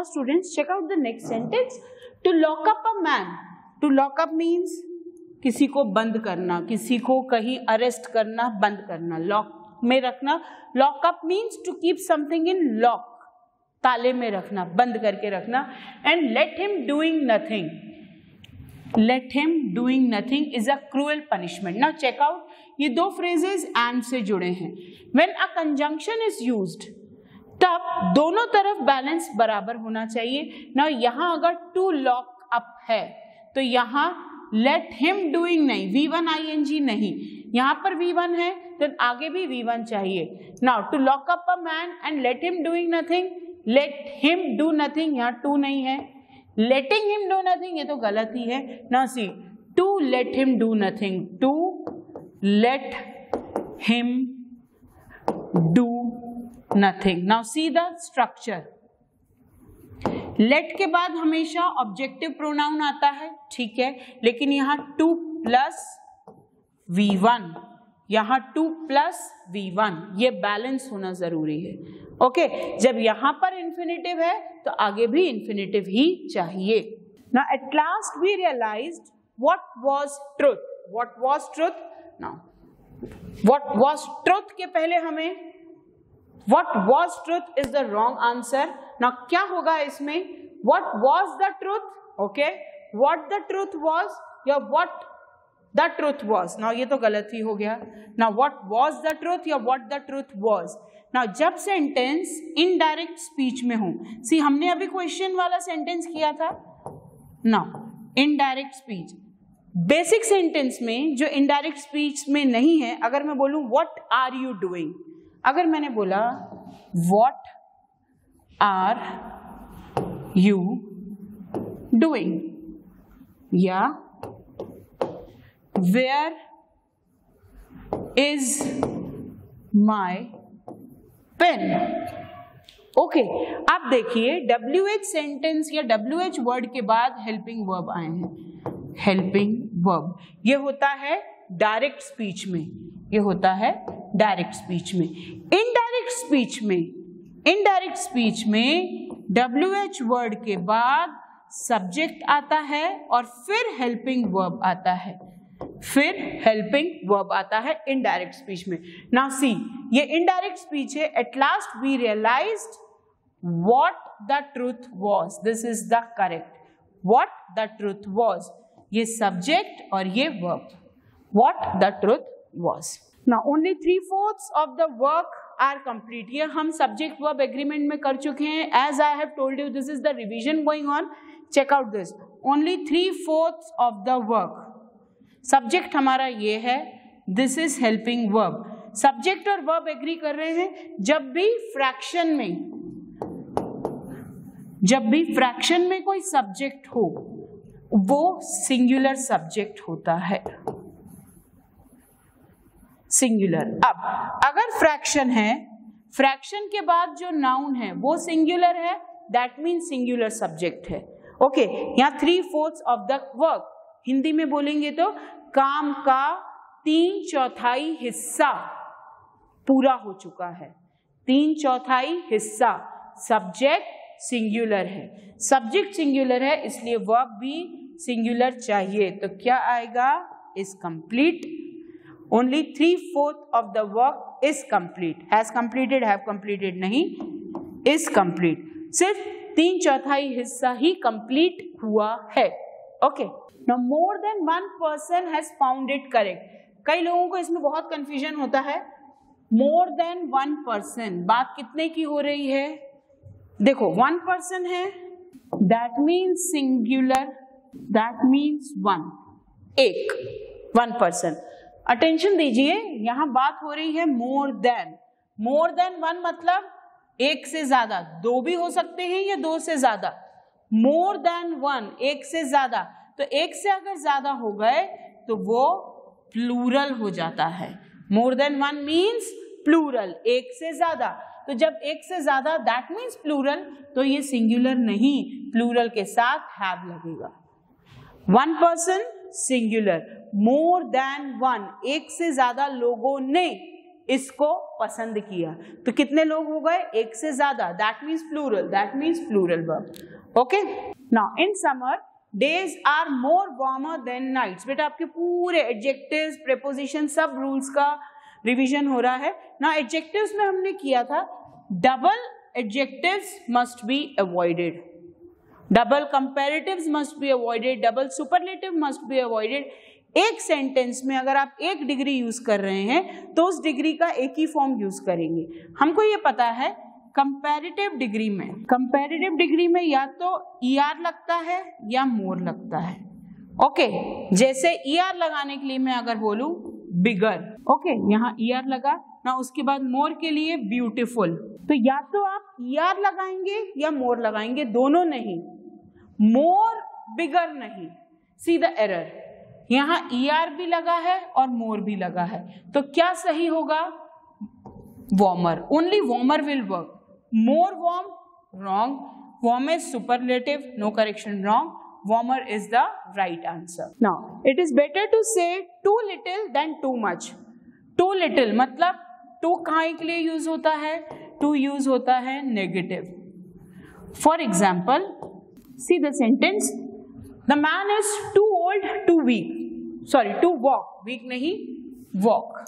Now students, check out the next sentence. To lock up a man. To lock up means किसी को बंद करना, किसी को कहीं अरेस्ट करना, बंद करना, लॉक में रखना. Lock up means to keep something in lock, ताले में रखना, बंद करके रखना. And let him doing nothing. Let him doing nothing is a cruel punishment. Now check out, ये दो फ्रेजेस एंड से जुड़े हैं. When a conjunction is used, तब दोनों तरफ बैलेंस बराबर होना चाहिए. ना यहाँ अगर टू लॉक अप है तो यहाँ लेट हिम डूइंग नहीं, V1 ing नहीं, यहाँ पर V1 है तो आगे भी V1 चाहिए. Now to lock up a man and let him doing nothing, let him do nothing, यहाँ टू नहीं है. लेटिंग हिम डू नथिंग ये तो गलत ही है. Now see, to let him do nothing, to let him do nothing. Now see the structure. Let के बाद हमेशा ऑब्जेक्टिव प्रोनाउन आता है, ठीक है, लेकिन यहाँ टू प्लस V1, यहाँ टू प्लस V1, ये बैलेंस होना जरूरी है. ओके, जब यहाँ पर इन्फिनिटिव है तो आगे भी इन्फिनिटिव ही चाहिए. Now at last we realized what was truth. What was truth? Now what was truth के पहले हमें What was truth is the wrong answer. Now क्या होगा इसमें? What was the truth? Okay. What the truth was या what the truth was. Now ये तो गलत ही हो गया. Now what was the truth या what the truth was. Now जब सेंटेंस इनडायरेक्ट स्पीच में हो, सी हमने अभी क्वेश्चन वाला सेंटेंस किया था. Now indirect speech, basic sentence में जो इनडायरेक्ट स्पीच में नहीं है, अगर मैं बोलूं what are you doing, अगर मैंने बोला what are you doing या where is my pen. Okay, आप देखिए WH सेंटेंस या WH वर्ड के बाद हेल्पिंग वर्ब आए हैं. हेल्पिंग वर्ब ये होता है डायरेक्ट स्पीच में, ये होता है डायरेक्ट स्पीच में. इनडायरेक्ट स्पीच में WH वर्ड के बाद सब्जेक्ट आता है और फिर हेल्पिंग वर्ब आता है, फिर हेल्पिंग वर्ब आता है इनडायरेक्ट स्पीच में. नाउ सी, ये इनडायरेक्ट स्पीच है. At last we realized what the truth was. This is the correct. What the truth was, ये सब्जेक्ट और ये verb. What the truth was. Now only 3/4 of the work are complete. ये हम subject verb agreement में कर चुके हैं. As I have told you, this is the revision going on. Check out this. Only 3/4 of the work. Subject हमारा ये है. This is helping verb. Subject और verb agree कर रहे हैं. जब भी fraction में कोई subject हो, वो singular subject होता है. सिंगुलर. अब अगर फ्रैक्शन है, फ्रैक्शन के बाद जो नाउन है वो सिंगुलर है, दैट मीन्स सिंगुलर सब्जेक्ट है. ओके, यहाँ 3/4 ऑफ द वर्क, हिंदी में बोलेंगे तो काम का 3/4 हिस्सा पूरा हो चुका है. 3/4 हिस्सा. सब्जेक्ट सिंगुलर है, सब्जेक्ट सिंगुलर है, इसलिए वर्ब भी सिंगुलर चाहिए. तो क्या आएगा? Is complete. Only 3/4 of the work is complete. Has completed, have completed नहीं, is complete. सिर्फ 3/4 हिस्सा ही complete हुआ है. Okay. Now more than one person has found it correct. कई लोगों को इसमें बहुत confusion होता है. More than one person, बात कितने की हो रही है? देखो, one person है, that means singular, that means one. एक, one person. अटेंशन दीजिए, यहां बात हो रही है मोर देन वन, मतलब एक से ज्यादा. दो भी हो सकते हैं या दो से ज्यादा. मोर देन वन, एक से ज्यादा. तो एक से अगर ज्यादा हो गए तो वो प्लूरल हो जाता है. More than one means plural, एक से ज्यादा. तो जब एक से ज्यादा दैट मीन्स प्लूरल, तो ये सिंगुलर नहीं, प्लूरल के साथ हैव लगेगा. वन पर्सन सिंगुलर, मोर देन वन, एक से ज्यादा लोगों ने, इसको पसंद किया। तो कितने लोग हो गए? एक से ज्यादा, that means plural verb. Okay, now in summer days are more warmer than nights. बेटा आपके पूरे एडजेक्टिव्स, प्रीपोजिशन, सब रूल्स का रिवीजन हो रहा है ना। एडजेक्टिव्स में हमने किया था double adjectives must be avoided, double comparatives must be avoided, double superlative must be avoided. एक सेंटेंस में अगर आप एक डिग्री यूज कर रहे हैं तो उस डिग्री का एक ही फॉर्म यूज करेंगे। हमको ये पता है कंपैरेटिव डिग्री में या तो ER लगता है या मोर लगता है। ओके, जैसे ER लगाने के लिए मैं अगर बोलूं बिगर, ओके, यहाँ ER लगा ना, उसके बाद मोर के लिए ब्यूटीफुल, तो या तो आप ER लगाएंगे या मोर लगाएंगे, दोनों नहीं, मोर बिगर नहीं। सी द एरर, यहाँ ER भी लगा है और मोर भी लगा है, तो क्या सही होगा? Warmer, only warmer will work. More warm, wrong, warm is superlative, no correction, wrong, warmer is the right answer. Now it is better to say too little than too much. Too little मतलब too कहाँ के लिए use होता है? To use होता है negative. For example, see the sentence, the man is too old to walk, weak नहीं, walk.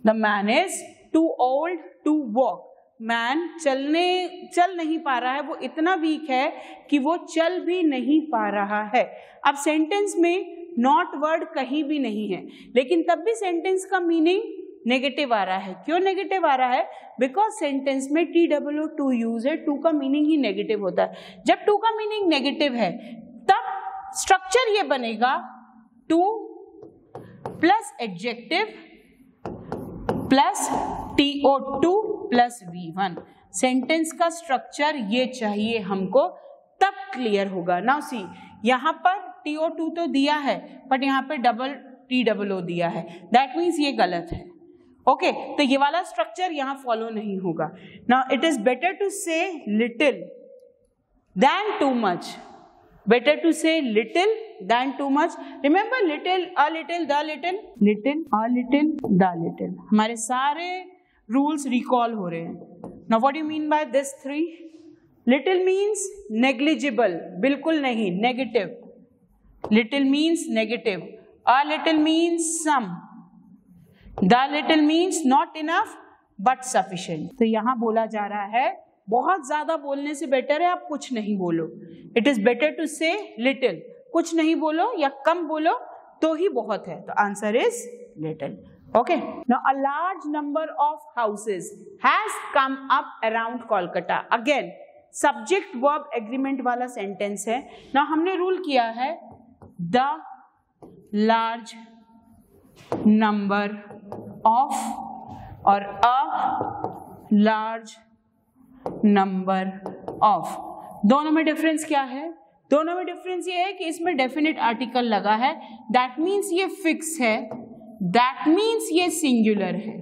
The man is too old to walk. Man चल नहीं पा रहा है, वो इतना वीक है कि वो चल भी नहीं पा रहा है। अब सेंटेंस में नॉट वर्ड कहीं भी नहीं है, लेकिन तब भी सेंटेंस का मीनिंग नेगेटिव आ रहा है। क्यों नेगेटिव आ रहा है? बिकॉज सेंटेंस में TOO टू यूज है, टू का मीनिंग ही नेगेटिव होता है। जब टू का मीनिंग नेगेटिव है तब स्ट्रक्चर ये बनेगा two plus adjective plus TO2 plus V1। Sentence का स्ट्रक्चर ये चाहिए हमको, तब क्लियर होगा। नाउ सी, यहाँ पर TO2 तो दिया है बट यहाँ पे डबल TOO दिया है, दैट मीन्स ये गलत है। ओके, तो ये वाला स्ट्रक्चर यहाँ फॉलो नहीं होगा। Now it is better to say little than too much, better to say little than too much. Remember little, a little, the little, little, a little, the little, हमारे सारे rules recall हो रहे हैं। Now what do you mean by this three? Little means negligible, बिल्कुल नहीं, negative, little means negative, a little means some, the little means not enough but sufficient. तो यहां बोला जा रहा है बहुत ज्यादा बोलने से बेटर है आप कुछ नहीं बोलो। It is better to say little, कुछ नहीं बोलो या कम बोलो तो ही बहुत है। तो answer is little. Okay, now a large number of houses has come up around Kolkata. Again subject verb agreement वाला सेंटेंस है ना। हमने रूल किया है द लार्ज नंबर ऑफ और अ लार्ज नंबर ऑफ, दोनों में डिफरेंस क्या है? दोनों में डिफरेंस ये है कि इसमें डेफिनेट आर्टिकल लगा है, दैट मीन्स ये फिक्स है, दैट मीन्स ये सिंगुलर है,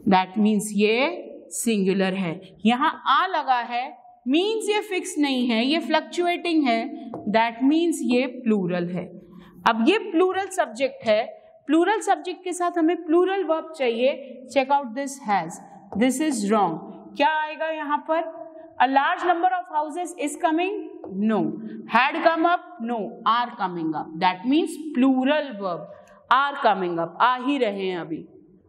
दैट मीन्स ये सिंगुलर है। यहां आ लगा है मीन्स ये फिक्स नहीं है, ये फ्लक्चुएटिंग है, दैट मीन्स ये प्लूरल है। अब ये प्लूरल सब्जेक्ट है, प्लूरल सब्जेक्ट के साथ हमें प्लूरल वर्ब चाहिए। Check out this has, this is wrong. क्या आएगा यहाँ पर? A large number of houses is coming, no. Had come up, no, are coming up, that means plural verb, are coming up, आ ही रहे हैं,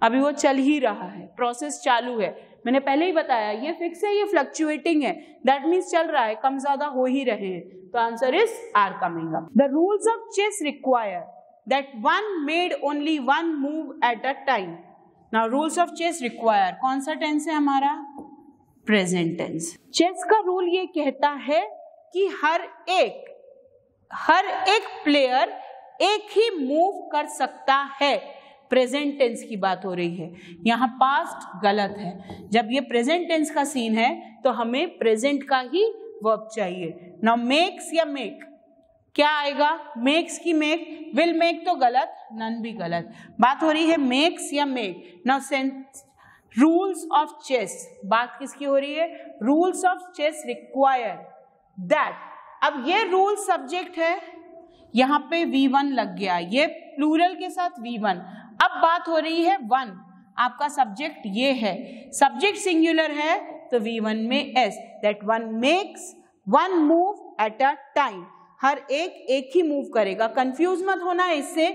अभी वो चल ही रहा है, प्रोसेस चालू है। मैंने पहले ही बताया ये फिक्स है, ये फ्लक्चुएटिंग है, दैट मीन्स चल रहा है, कम ज्यादा हो ही रहे हैं। तो answer is are coming up. The rules of chess require that one made only one move at a time. Now rules of chess require, कौन सा टेंस है हमारा? Present tense. चेस का रूल ये कहता है कि हर एक प्लेयर एक ही मूव कर सकता है। प्रेजेंट टेंस की बात हो रही है, यहाँ पास्ट गलत है। जब ये प्रेजेंट टेंस का सीन है तो हमें प्रेजेंट का ही वर्ब चाहिए। नाउ मेक्स या मेक, क्या आएगा? मेक्स की मेक, विल मेक तो गलत, नन भी गलत। बात हो रही है मेक्स या make. Now rules of chess, बात किसकी हो रही है? Rules of chess require that. अब ये रूल सब्जेक्ट है, यहाँ पे V1 लग गया, ये प्लूरल के साथ V1। अब बात हो रही है 1, आपका सब्जेक्ट ये है, सब्जेक्ट सिंगुलर है तो V1 में S, that one makes one move at a time, हर एक ही मूव करेगा। कंफ्यूज मत होना है इससे,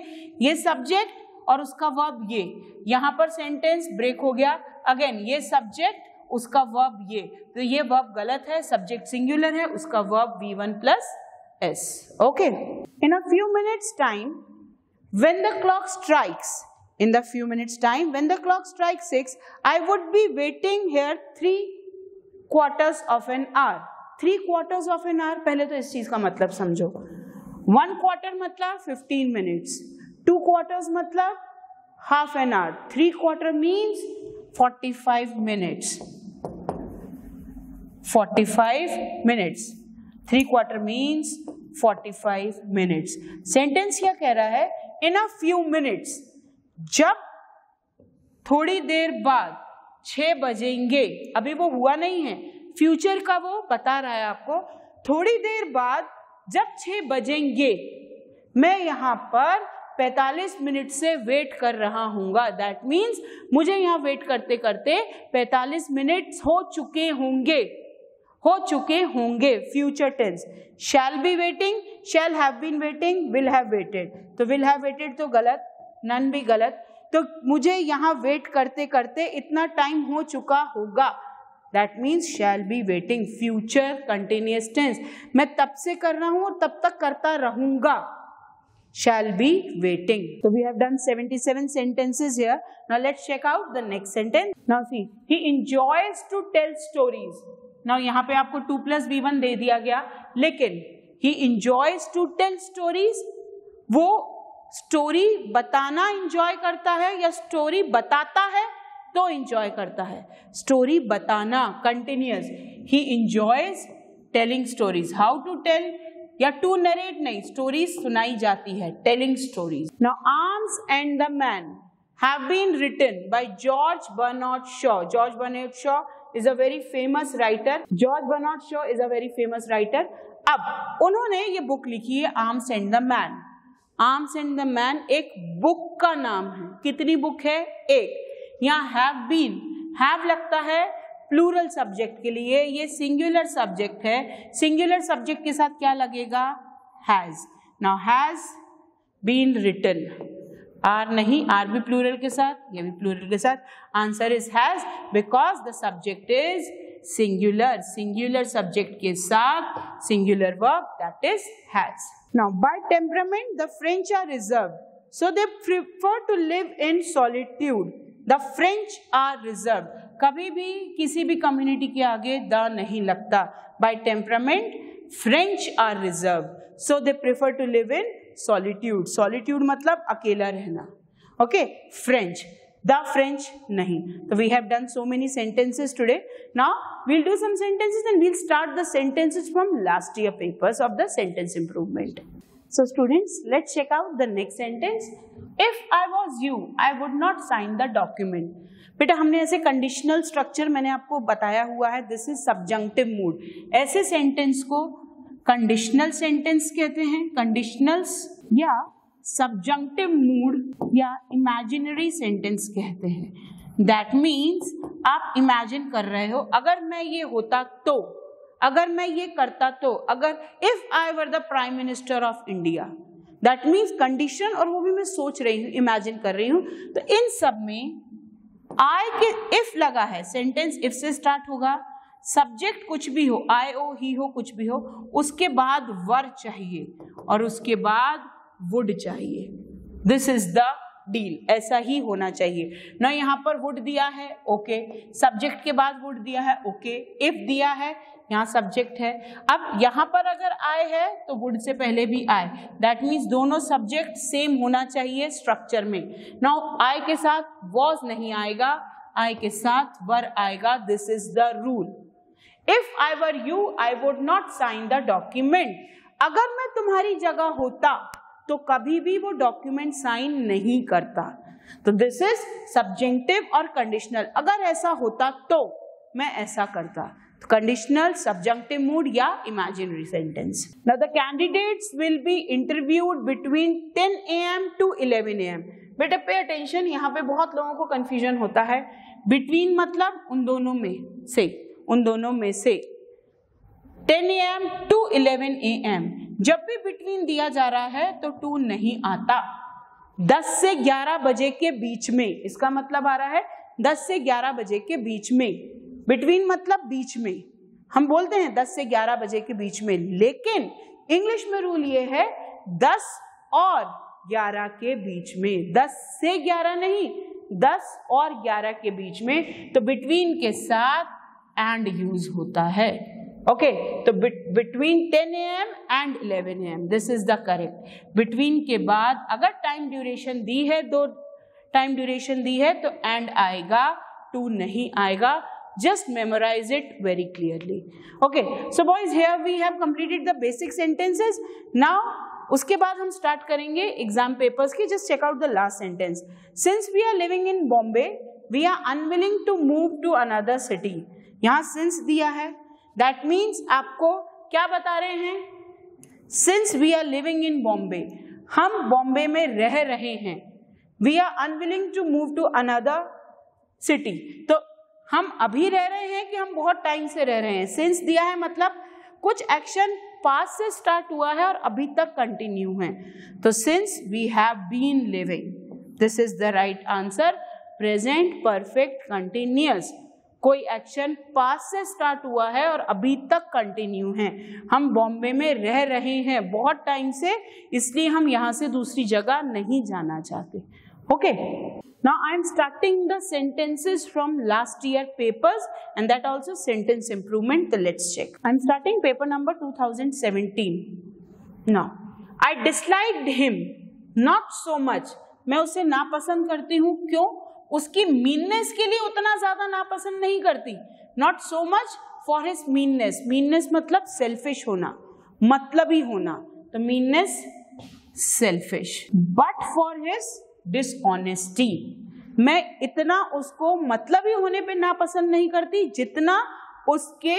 ये सब्जेक्ट और उसका वर्ब ये, यहाँ पर सेंटेंस ब्रेक हो गया, अगेन ये सब्जेक्ट उसका वर्ब ये, तो ये वर्ब गलत है, सब्जेक्ट सिंगुलर है, उसका verb V1 plus S। Okay, in a few minutes time when the clock strikes, in the few minutes time when the clock strikes 6, I would be waiting here 3/4 of an hour। 3/4 of an hour, पहले तो इस चीज का मतलब समझो। 1/4 मतलब 15 minutes, 2/4 मतलब half an hour, 3/4 means 45 minutes, 45 minutes, 3/4 means 45 minutes। Sentence क्या कह रहा है, in a few minutes, जब थोड़ी देर बाद 6 बजेंगे, अभी वो हुआ नहीं है, फ्यूचर का वो बता रहा है आपको, थोड़ी देर बाद जब 6 बजेंगे मैं यहाँ पर 45 मिनट से वेट कर रहा हूँगा। दैट मीन्स मुझे यहाँ वेट करते करते 45 मिनट हो चुके होंगे। Future tense, shall be waiting, shall have been waiting, will have waited, तो विल हैव वेटेड तो गलत, नन भी गलत, तो मुझे यहाँ वेट करते करते इतना टाइम हो चुका होगा। That means shall be waiting, future continuous tense, मैं तब से कर रहा हूँ और तब तक करता रहूंगा, shall be waiting। So we have done 77 sentences here. Now let's check out the next sentence. Now see, he enjoys to tell stories। Now यहाँ पे आपको 2 + V1 दे दिया गया, लेकिन he enjoys to tell stories, वो स्टोरी बताना enjoy करता है या स्टोरी बताता है तो इंजॉय करता है। स्टोरी बताना continuous, he enjoys telling stories. How to tell, या टू नरेट नहीं, स्टोरीज सुनाई जाती है, telling stories. Now arms and the man have been written by George Bernard Shaw. George Bernard Shaw is a very famous writer, George Bernard Shaw is a very famous writer. अब उन्होंने ये book लिखी है arms and the man. Arms and the man एक book का नाम है, कितनी बुक है, एक। यहाँ हैव बीन, हैव लगता है प्लूरल सब्जेक्ट के लिए, ये सिंगुलर सब्जेक्ट है, सिंगुलर सब्जेक्ट के साथ क्या लगेगा, has. Now has been written, are नहीं, आर भी प्लूरल के साथ, ये भी प्लूरल के साथ, answer is has because the subject is singular, singular subject के साथ singular verb that is has. Now by temperament the French are reserved, so they prefer to live in solitude। The French are reserved, कभी भी किसी भी community के आगे the नहीं लगता। By temperament French are reserved, so they prefer to live in solitude। Solitude मतलब अकेला रहना। Okay, French, the French नहीं। So we have done so many sentences today. Now we'll do some sentences and we'll start the sentences from last year papers of the sentence improvement. So students, let's check out the next sentence. If I was you, I would not sign the document। बेटा हमने ऐसे conditional structure मैंने आपको बताया हुआ है, this is subjunctive mood. ऐसे sentence को कंडीशनल सेंटेंस कहते हैं, कंडीशनल्स या सब्जंक्टिव मूड या इमेजिनरी सेंटेंस कहते हैं। दैट मीन्स आप इमेजिन कर रहे हो, अगर मैं ये होता तो, अगर मैं ये करता तो, अगर if I were the prime minister of India, that means condition, और वो भी मैं सोच रही हूँ, इमेजिन कर रही हूँ। तो इन सब में आई के इफ लगा है, सेंटेंस इफ से स्टार्ट होगा, सब्जेक्ट कुछ भी हो, आई हो, ही हो, कुछ भी हो, उसके बाद वर चाहिए और उसके बाद वुड चाहिए। दिस इज द डील, ऐसा ही होना चाहिए ना। यहाँ पर वुड दिया है, ओके, सब्जेक्ट के बाद वुड दिया है, ओके, इफ दिया है, यहाँ सब्जेक्ट है। अब यहाँ पर अगर आए है तो वुड से पहले भी आए, दैट मीन्स दोनों सब्जेक्ट सेम होना चाहिए स्ट्रक्चर में। नाउ आई के साथ वॉज नहीं आएगा, आई के साथ वर आएगा, this is the rule. If I were you I would not sign the document. अगर मैं तुम्हारी जगह होता तो कभी भी वो डॉक्यूमेंट साइन नहीं करता। तो दिस इज सब्जेक्टिव और कंडीशनल, अगर ऐसा होता तो मैं ऐसा करता, conditional, subjunctive mood या imaginary sentence. Now the candidates will be interviewed between 10 AM to 11 AM. बेटा पे अटेंशन, यहाँ पे बहुत लोगों को कंफ्यूजन होता है. बिटवीन मतलब उन दोनों में से, उन दोनों में से 10 AM to 11 AM. जब भी बिटवीन दिया जा रहा है तो टू नहीं आता. 10 से 11 बजे के बीच में, इसका मतलब आ रहा है 10 से 11 बजे के बीच में. बिटवीन मतलब बीच में, हम बोलते हैं 10 से 11 बजे के बीच में, लेकिन इंग्लिश में रूल ये है 10 और 11 के बीच में. 10 से 11 नहीं, 10 और 11 के बीच में. तो बिटवीन के साथ एंड यूज होता है. ओके, तो between 10 AM and 11 AM, this is the correct. Between के बाद अगर टाइम ड्यूरेशन दी है, 2 टाइम ड्यूरेशन दी है, तो एंड आएगा, टू नहीं आएगा. Just memorize it very clearly. Okay, so boys, here we have completed the basic sentences. Now, उसके बाद हम start करेंगे exam papers की. Just check out the last sentence. Since we are living in Bombay, we are unwilling to move to another city. यहाँ since दिया है. That means आपको क्या बता रहे हैं? Since we are living in Bombay, हम बॉम्बे में रह रहे हैं. We are unwilling to move to another city. तो हम अभी रह रहे हैं कि हम बहुत टाइम से रह रहे हैं. सिंस दिया है मतलब कुछ एक्शन पास्ट से स्टार्ट हुआ है और अभी तक कंटिन्यू है. तो since we have been living, this is the right answer. Present perfect continuous, कोई एक्शन पास्ट से स्टार्ट हुआ है और अभी तक कंटिन्यू है. हम बॉम्बे में रह रहे हैं बहुत टाइम से, इसलिए हम यहाँ से दूसरी जगह नहीं जाना चाहते. Okay, now I am starting the sentences from last year papers and that also sentence improvement. So let's check. I am starting paper number 2017. Now, I disliked him not so much. मैं उसे नापसंद करती हूँ. क्यों? उसकी meanness के लिए उतना ज्यादा नापसंद नहीं करती. Not so much for his meanness. meanness मतलब सेल्फिश होना, मतलबी होना. तो meanness selfish. But for his dishonesty, मैं इतना उसको मतलबी होने पे नापसंद नहीं करती जितना उसके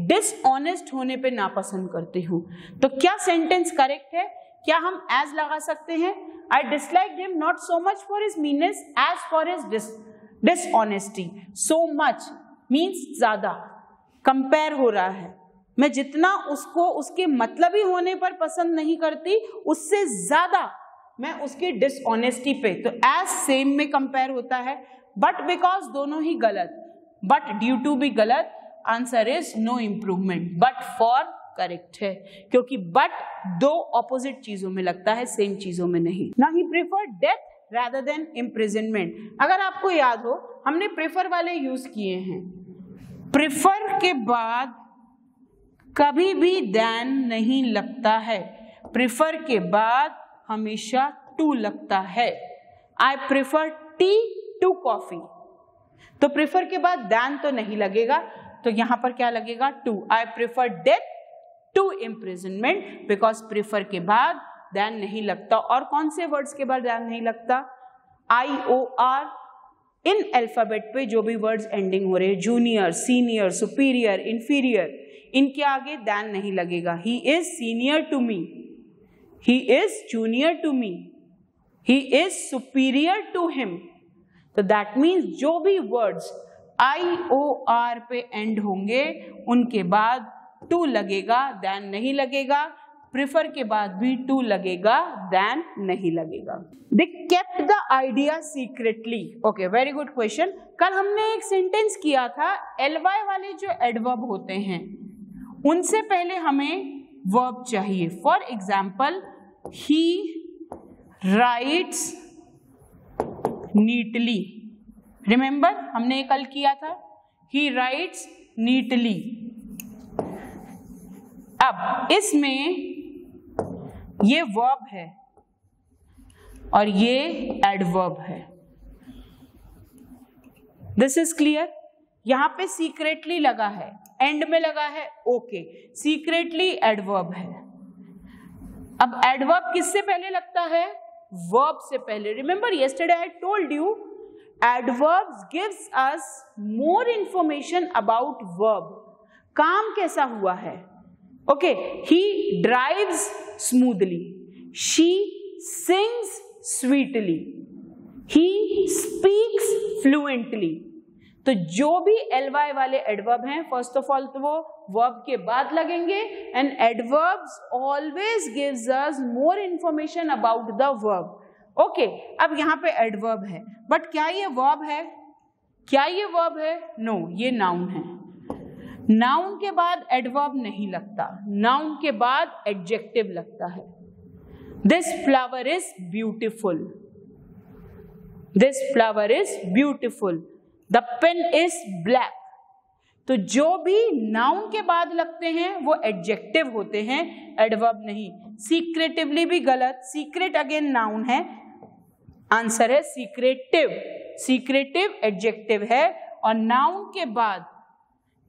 डिसऑनेस्ट होने पे नापसंद करती हूँ. तो क्या सेंटेंस करेक्ट है? क्या हम एज लगा सकते हैं? I dislike him not so much for his meanness as for his dishonesty. So much means ज्यादा, कंपेयर हो रहा है. मैं जितना उसको उसके मतलबी होने पर पसंद नहीं करती, उससे ज्यादा मैं उसकी डिसऑनेस्टी पे, तो एज सेम में कंपेयर होता है. बट बिकॉज दोनों ही गलत, बट ड्यू टू भी गलत, answer is no improvement. But for correct है, क्योंकि बट दो ऑपोजिट चीजों में लगता है, सेम चीजों में नहीं. ना ही prefer death rather than imprisonment. अगर आपको याद हो, हमने प्रेफर वाले यूज किए हैं. प्रेफर के बाद कभी भी देन नहीं लगता है. प्रेफर के बाद हमेशा टू लगता है. I prefer tea to coffee. तो प्रेफर के बाद देन तो नहीं लगेगा, तो यहां पर क्या लगेगा? To. I prefer death to imprisonment, because prefer के बाद देन नहीं लगता. और कौन से वर्ड्स के बाद देन नहीं लगता? IOR इन अल्फाबेट पे जो भी वर्ड्स एंडिंग हो रहे हैं, जूनियर, सीनियर, सुपीरियर, इंफीरियर, इनके आगे देन नहीं लगेगा. He is senior to me, he is junior to me, he is superior to him. तो that means जो भी words IOR पे end होंगे उनके बाद to लगेगा, then नहीं लगेगा. prefer के बाद भी to लगेगा, then नहीं लगेगा. They kept the idea secretly. Okay, very good question. कल हमने एक sentence किया था, ly वाले जो adverb होते हैं उनसे पहले हमें verb चाहिए. For example, he writes neatly. Remember, हमने कल किया था, he writes neatly. अब इसमें ये verb है और ये adverb है. This is clear. यहाँ पे secretly लगा है, end में लगा है, okay. Secretly adverb है. अब adverb किससे पहले लगता है? verb से पहले. Remember yesterday I told you adverbs gives us more information about verb. काम कैसा हुआ है? Okay, he drives smoothly, she sings sweetly, he speaks fluently. तो जो भी ly वाले एडवर्ब हैं, फर्स्ट ऑफ ऑल तो वो वर्ब के बाद लगेंगे, and adverbs always gives us more information about the verb. Okay, अब यहाँ पे एडवर्ब है, बट क्या ये वर्ब है? क्या ये वर्ब है? नो, ये नाउन है। नाउन के बाद एडवर्ब नहीं लगता, नाउन के बाद एडजेक्टिव लगता है। This flower is beautiful, this flower is beautiful, the pen is black. तो जो भी नाउन के बाद लगते हैं वो एडजेक्टिव होते हैं, एडवर्ब नहीं। सीक्रेटिवली भी गलत, सीक्रेट अगेन नाउन है, आंसर है सीक्रेटिव। सीक्रेटिव एडजेक्टिव है, और नाउन के बाद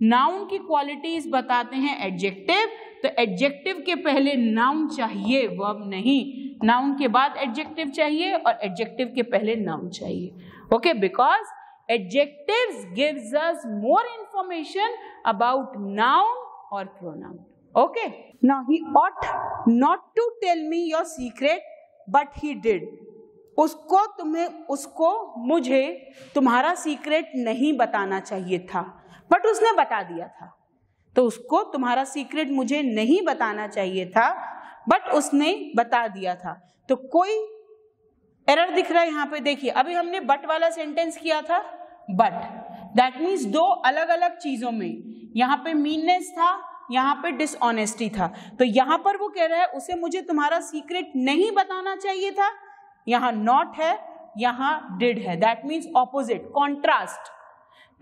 नाउन की क्वालिटीज बताते हैं एडजेक्टिव, तो एडजेक्टिव के पहले नाउन चाहिए, वर्ब नहीं। नाउन के बाद एडजेक्टिव चाहिए और एडजेक्टिव के पहले नाउन चाहिए। Okay, because adjectives gives us more information about noun or pronoun. Okay, now he ought not to tell me your secret, but he did. उसको मुझे तुम्हारा सीक्रेट नहीं बताना चाहिए था, बट उसने बता दिया था। तो उसको तुम्हारा सीक्रेट मुझे नहीं बताना चाहिए था, बट उसने बता दिया था। तो कोई एरर दिख रहा है यहाँ पे, देखिए अभी हमने बट वाला सेंटेंस किया था, बट दैट मीन्स दो अलग अलग चीजों में, यहाँ पे मीननेस था, यहाँ पे डिसऑनेस्टी था। तो यहाँ पर वो कह रहा है उसे मुझे तुम्हारा सीक्रेट नहीं बताना चाहिए था, यहाँ नॉट है, यहाँ डिड है, दैट मीन्स ऑपोजिट, कॉन्ट्रास्ट।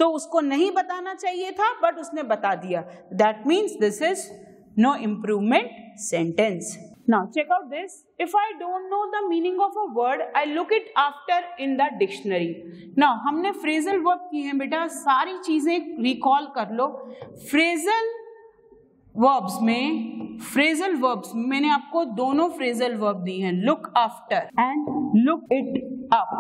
तो उसको नहीं बताना चाहिए था बट उसने बता दिया, that means this is no improvement sentence. Now check out this. If I don't know the meaning of a word, I look it after in the dictionary. Now हमने phrasal verb की हैं बेटा, सारी चीजें recall कर लो। phrasal verbs में मैंने आपको दोनों phrasal verb दी हैं, look after and look it up.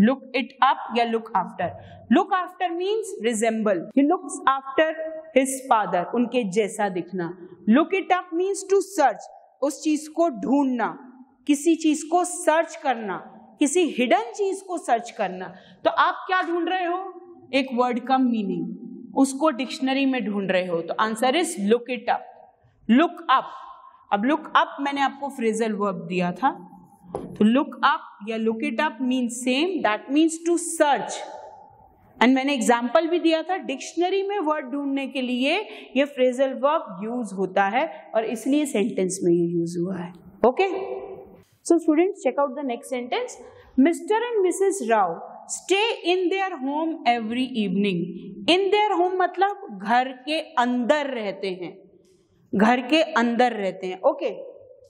Look it up या look after. Look after means resemble. He looks after his father, उनके जैसा दिखना। Look it up means to search, उस चीज को ढूंढना, किसी चीज को सर्च करना, किसी हिडन चीज को सर्च करना। तो आप क्या ढूंढ रहे हो? एक वर्ड का मीनिंग, उसको डिक्शनरी में ढूंढ रहे हो। तो answer is look it up, look up. अब लुक अप मैंने आपको फ्रेजल वर्ब दिया था, तो लुक अप या look it up means same, that means to search. And मैंने एग्जाम्पल भी दिया था, डिक्शनरी में वर्ड ढूंढने के लिए ये फ्रेजल वर्ब यूज होता है और इसलिए सेंटेंस में ये यूज हुआ है। Okay, so students check out the next sentence. Mister and missus Rao stay in their home every evening. In their home मतलब घर के अंदर रहते हैं, घर के अंदर रहते हैं। Okay,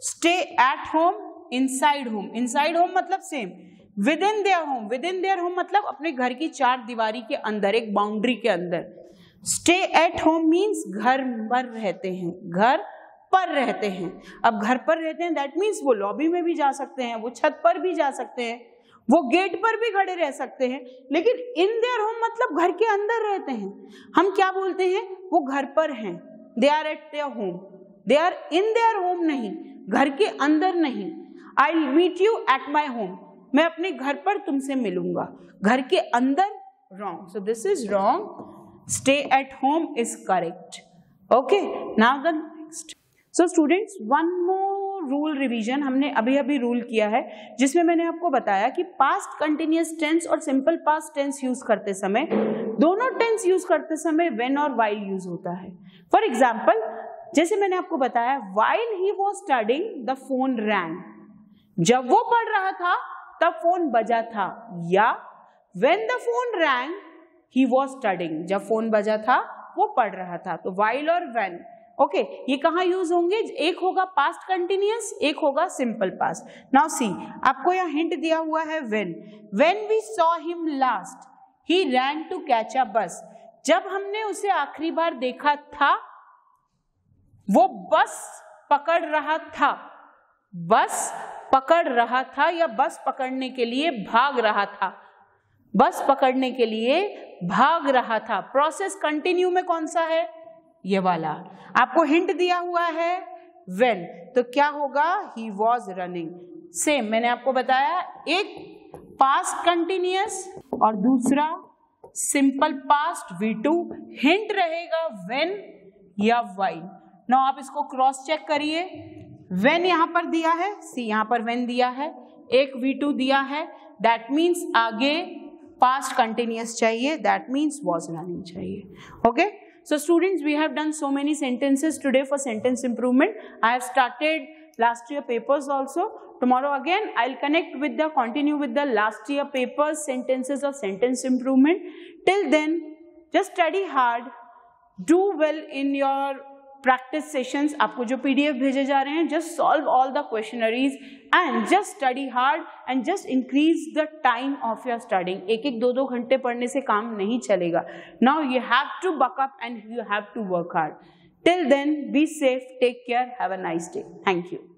stay at home, inside home, inside home मतलब same. Within their home, within their home मतलब अपने घर की चार दीवारी के अंदर, एक बाउंड्री के अंदर। स्टे एट होम मीन्स घर पर रहते हैं, घर पर रहते हैं। अब घर पर रहते हैं दैट मीन्स वो लॉबी में भी जा सकते हैं, वो छत पर भी जा सकते हैं, वो गेट पर भी खड़े रह सकते हैं, लेकिन इन देयर होम मतलब घर के अंदर रहते हैं। हम क्या बोलते हैं? वो घर पर हैं, they are at their home, they are in their home नहीं, घर के अंदर नहीं। I will meet you at my home, मैं अपने घर पर तुमसे मिलूंगा, घर के अंदर wrong, so this is wrong. Stay at home is correct. Okay, now the next. So students, one more rule revision हमने अभी अभी रूल किया है, जिसमें मैंने आपको बताया कि पास्ट कंटिन्यूअस टेंस और सिंपल पास्ट टेंस यूज करते समय, दोनों टेंस यूज करते समय व्हेन और व्हाइल यूज होता है। फॉर एग्जाम्पल, जैसे मैंने आपको बताया, while he was studying the phone wrong, जब वो पढ़ रहा था तब फोन बजा था, या when the phone rang he was studying, जब फोन बजा था वो पढ़ रहा था। तो while और when, ओके, ये कहाँ यूज होंगे? एक होगा पास्ट कंटिन्यूअस, एक होगा सिंपल पास्ट। नाउ सी, आपको यहाँ हिंट दिया हुआ है when we saw him last he ran to catch a bus, जब हमने उसे आखिरी बार देखा था वो बस पकड़ रहा था, बस पकड़ रहा था या बस पकड़ने के लिए भाग रहा था, बस पकड़ने के लिए भाग रहा था। प्रोसेस कंटिन्यू में कौन सा है? ये वाला। आपको हिंट दिया हुआ है when, तो क्या होगा, he was running। सेम मैंने आपको बताया, एक पास्ट कंटिन्यूअस और दूसरा सिंपल पास्ट V2, हिंट रहेगा when या while। नाउ आप इसको क्रॉस चेक करिए, when यहां पर दिया है, सी यहां पर when दिया है, एक V2 दिया है, दैट मीन्स आगे पास्ट कंटिन्यूअस चाहिए, दैट मीन्स was running चाहिए। Okay, so students, we have done so many sentences today for sentence improvement. I have started last year papers also. Tomorrow again I'll continue with the last year papers, sentences of sentence improvement. Till then, just study hard, do well in your practice sessions. आपको जो PDF भेजे जा रहे हैं, just solve all the questionnaires and just study hard and just increase the time of your studying. एक 2 घंटे पढ़ने से काम नहीं चलेगा. Now you have to buck up and you have to work hard. Till then, be safe, take care, have a nice day. Thank you.